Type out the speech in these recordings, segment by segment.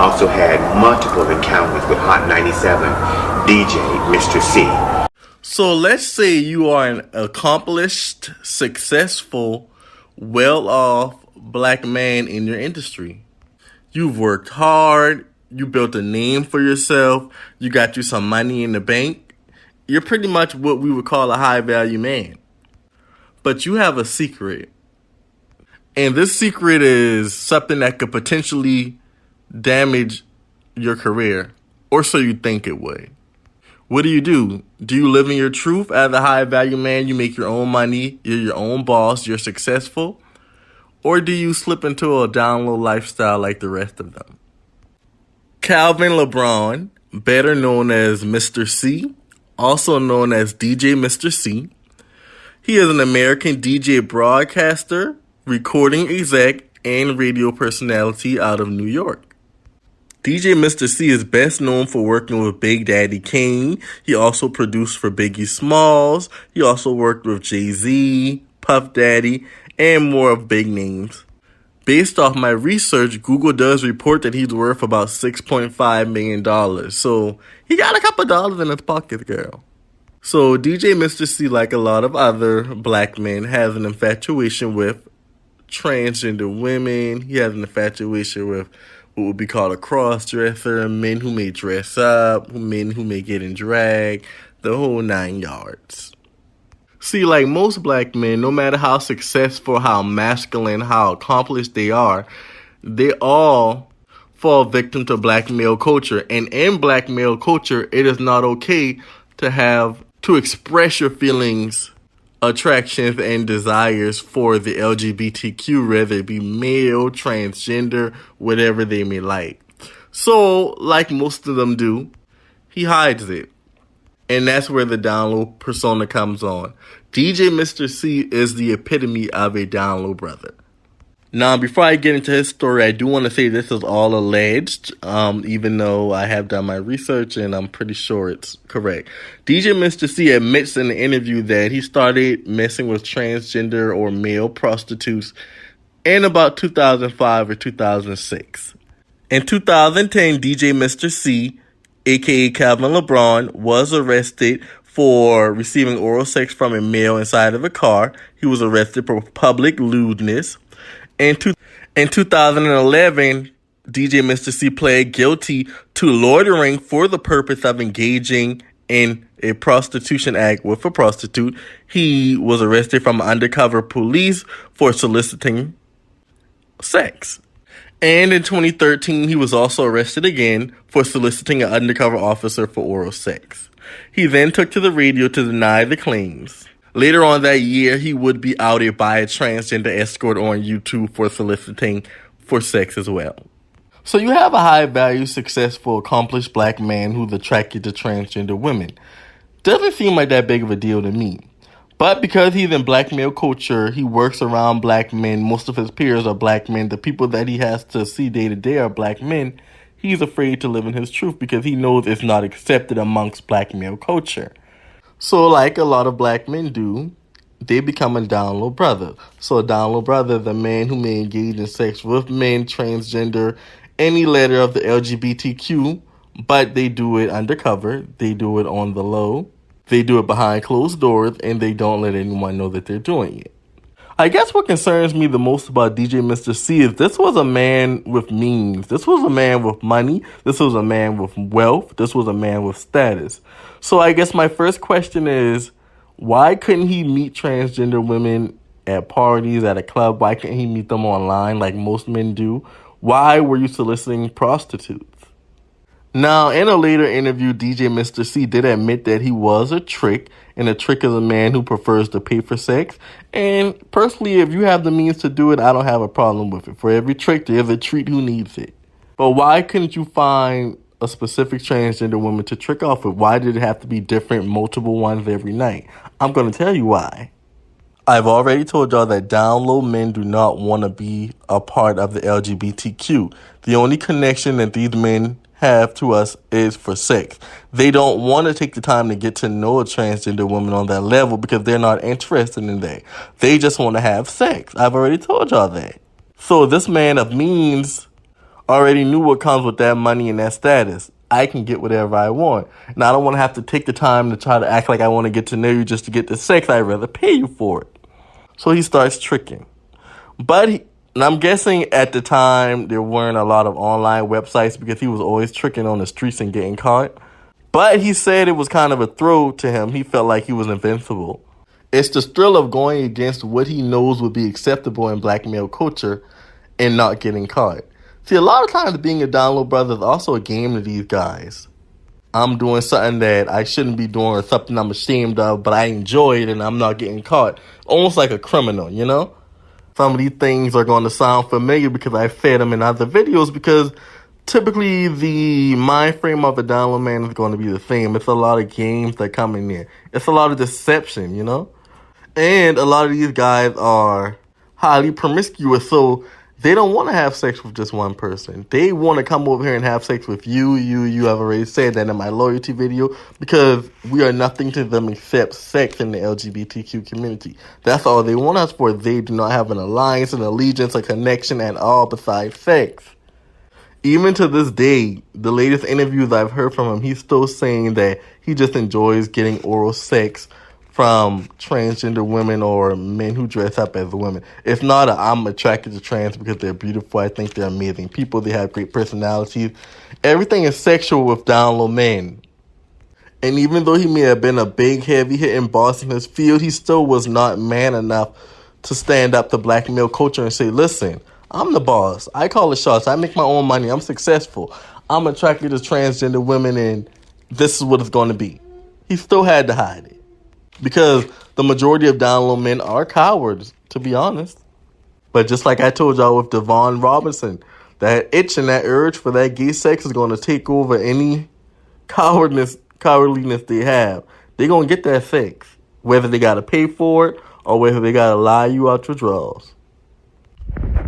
also had multiple encounters with Hot 97 DJ Mr. C. So let's say you are an accomplished, successful, well-off black man in your industry. You've worked hard, you built a name for yourself, you got you some money in the bank. You're pretty much what we would call a high-value man. But you have a secret. And this secret is something that could potentially damage your career, or so you think it would. What do? Do you live in your truth as a high-value man? You make your own money, you're your own boss, you're successful? Or do you slip into a downlow lifestyle like the rest of them? Calvin LeBron, better known as Mr. C, also known as DJ Mr. C. He is an American DJ broadcaster, recording exec, and radio personality out of New York. DJ Mr. C is best known for working with Big Daddy Kane. He also produced for Biggie Smalls. He also worked with Jay-Z, Puff Daddy, and more of big names. Based off my research, Google does report that he's worth about $6.5 million. So he got a couple dollars in his pocket, girl. So DJ Mr. C, like a lot of other black men, has an infatuation with transgender women. He has an infatuation with what would be called a cross-dresser, men who may dress up, men who may get in drag, the whole 9 yards. See, like most black men, no matter how successful, how masculine, how accomplished they are, they all fall victim to black male culture. And in black male culture, it is not okay to express your feelings, attractions, and desires for the LGBTQ, whether it be male, transgender, whatever they may like. So, like most of them do, he hides it. And that's where the download persona comes on. DJ Mr. C is the epitome of a download brother. Now, before I get into his story, I do want to say this is all alleged, even though I have done my research and I'm pretty sure it's correct. DJ Mr. C admits in the interview that he started messing with transgender or male prostitutes in about 2005 or 2006. In 2010, DJ Mr. C, aka Calvin LeBron, was arrested for receiving oral sex from a male inside of a car. He was arrested for public lewdness. In 2011, DJ Mr. C pled guilty to loitering for the purpose of engaging in a prostitution act with a prostitute. He was arrested from undercover police for soliciting sex. And in 2013, he was also arrested again for soliciting an undercover officer for oral sex. He then took to the radio to deny the claims. Later on that year, he would be outed by a transgender escort on YouTube for soliciting for sex as well. So you have a high-value, successful, accomplished black man who's attracted to transgender women. Doesn't seem like that big of a deal to me. But because he's in black male culture, he works around black men. Most of his peers are black men. The people that he has to see day to day are black men. He's afraid to live in his truth because he knows it's not accepted amongst black male culture. So like a lot of black men do, they become a download brother. So a download brother is a man who may engage in sex with men, transgender, any letter of the LGBTQ, but they do it undercover. They do it on the low. They do it behind closed doors, and they don't let anyone know that they're doing it. I guess what concerns me the most about DJ Mr. C is this was a man with means. This was a man with money. This was a man with wealth. This was a man with status. So I guess my first question is, why couldn't he meet transgender women at parties, at a club? Why can't he meet them online like most men do? Why were you soliciting prostitutes? Now, in a later interview, DJ Mr. C did admit that he was a trick, and a trick is a man who prefers to pay for sex. And personally, if you have the means to do it, I don't have a problem with it. For every trick, there's a treat who needs it. But why couldn't you find a specific transgender woman to trick off with? Why did it have to be different, multiple ones every night? I'm going to tell you why. I've already told y'all that down low men do not want to be a part of the LGBTQ. The only connection that these men have to us is for sex. They don't want to take the time to get to know a transgender woman on that level because they're not interested in that. They just want to have sex. I've already told y'all that. So this man of means Already knew what comes with that money and that status. I can get whatever I want. And I don't want to have to take the time to try to act like I want to get to know you just to get the sex. I'd rather pay you for it. So he starts tricking. And I'm guessing at the time there weren't a lot of online websites because he was always tricking on the streets and getting caught. But he said it was kind of a thrill to him. He felt like he was invincible. It's the thrill of going against what he knows would be acceptable in black male culture and not getting caught. See, a lot of times being a download brother is also a game to these guys. I'm doing something that I shouldn't be doing or something I'm ashamed of, but I enjoy it and I'm not getting caught. Almost like a criminal, you know? Some of these things are going to sound familiar because I fed them in other videos because typically the mind frame of a download man is going to be the same. It's a lot of games that come in there. It's a lot of deception, you know? And a lot of these guys are highly promiscuous, so they don't want to have sex with just one person. They want to come over here and have sex with you. You have already said that in my loyalty video because we are nothing to them except sex in the LGBTQ community. That's all they want us for. They do not have an alliance, an allegiance, a connection at all besides sex. Even to this day, the latest interviews I've heard from him, he's still saying that he just enjoys getting oral sex from transgender women or men who dress up as women. It's not I'm attracted to trans because they're beautiful. I think they're amazing people. They have great personalities. Everything is sexual with download men. And even though he may have been a big, heavy-hitting boss in his field, he still was not man enough to stand up to black male culture and say, listen, I'm the boss. I call the shots. I make my own money. I'm successful. I'm attracted to transgender women, and this is what it's going to be. He still had to hide it. Because the majority of download men are cowards, to be honest. But just like I told y'all with Devon Robinson, that itch and that urge for that gay sex is going to take over any cowardliness they have. They're going to get that sex, whether they got to pay for it or whether they got to lie you out your drawers.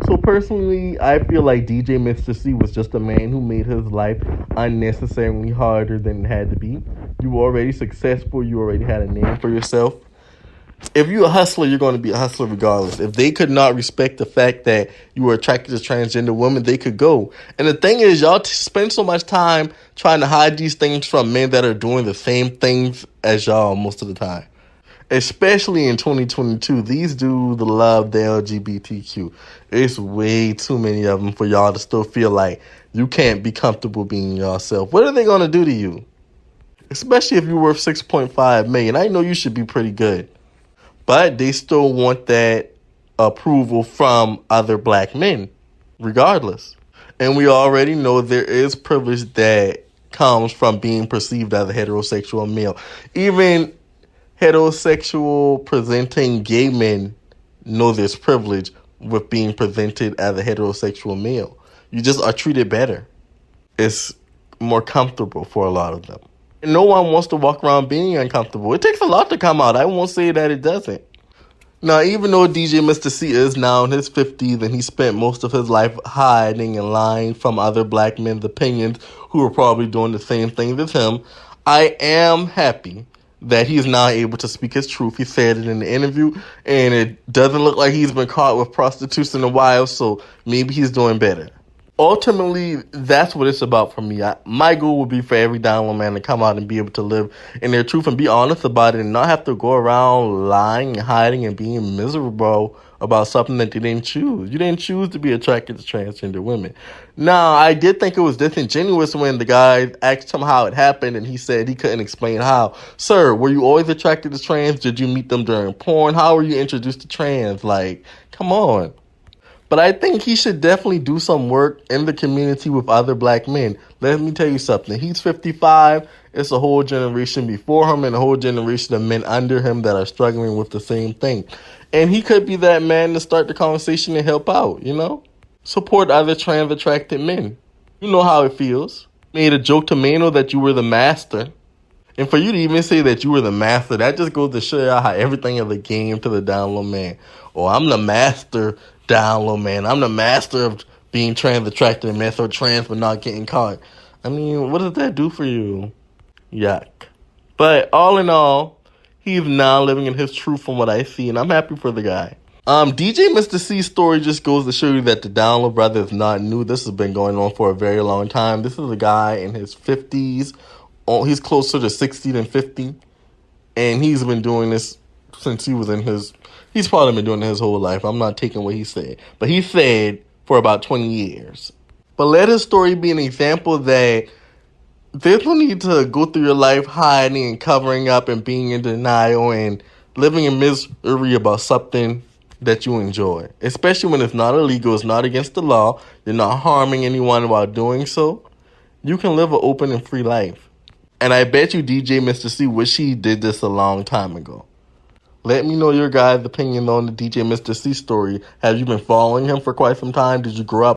So personally, I feel like DJ Mr. C was just a man who made his life unnecessarily harder than it had to be. You were already successful. You already had a name for yourself. If you're a hustler, you're going to be a hustler regardless. If they could not respect the fact that you were attracted to transgender women, they could go. And the thing is, y'all spend so much time trying to hide these things from men that are doing the same things as y'all most of the time. Especially in 2022, these dudes love the LGBTQ. It's way too many of them for y'all to still feel like you can't be comfortable being yourself. What are they going to do to you? Especially if you're worth $6.5 million. I know you should be pretty good. But they still want that approval from other black men, regardless. And we already know there is privilege that comes from being perceived as a heterosexual male. Even heterosexual presenting gay men know there's privilege with being presented as a heterosexual male. You just are treated better. It's more comfortable for a lot of them. And no one wants to walk around being uncomfortable. It takes a lot to come out. I won't say that it doesn't. Now, even though DJ Mr. C is now in his 50s and he spent most of his life hiding and lying from other black men's opinions who are probably doing the same things as him, I am happy that he's now able to speak his truth. He said it in the interview, and it doesn't look like he's been caught with prostitutes in a while, so maybe he's doing better. Ultimately, that's what it's about for me. My goal would be for every download man to come out and be able to live in their truth and be honest about it and not have to go around lying and hiding and being miserable about something that they didn't choose. You didn't choose to be attracted to transgender women. Now, I did think it was disingenuous when the guy asked him how it happened and he said he couldn't explain how. Sir, were you always attracted to trans? Did you meet them during porn? How were you introduced to trans? Like, come on. But I think he should definitely do some work in the community with other black men. Let me tell you something. He's 55. It's a whole generation before him and a whole generation of men under him that are struggling with the same thing. And he could be that man to start the conversation and help out, you know? Support other trans-attracted men. You know how it feels. Made a joke to Mano that you were the master. And for you to even say that you were the master, that just goes to show you how everything is a game to the download man. Oh, I'm the master download man. I'm the master of being trans-attracted and master of trans but not getting caught. I mean, what does that do for you? Yuck. But all in all, he's now living in his truth from what I see, and I'm happy for the guy. DJ Mr. C's story just goes to show you that the download brother is not new. This has been going on for a very long time. This is a guy in his 50s. Oh, he's closer to 60 than 50. And he's been doing this since he was in his... He's probably been doing it his whole life. I'm not taking what he said. But he said for about 20 years. But let his story be an example that there's no need to go through your life hiding and covering up and being in denial and living in misery about something that you enjoy, especially when it's not illegal, it's not against the law, you're not harming anyone while doing so. You can live an open and free life. And I bet you DJ Mr. C wish he did this a long time ago. Let me know your guys' opinion on the DJ Mr. C story. Have you been following him for quite some time? Did you grow up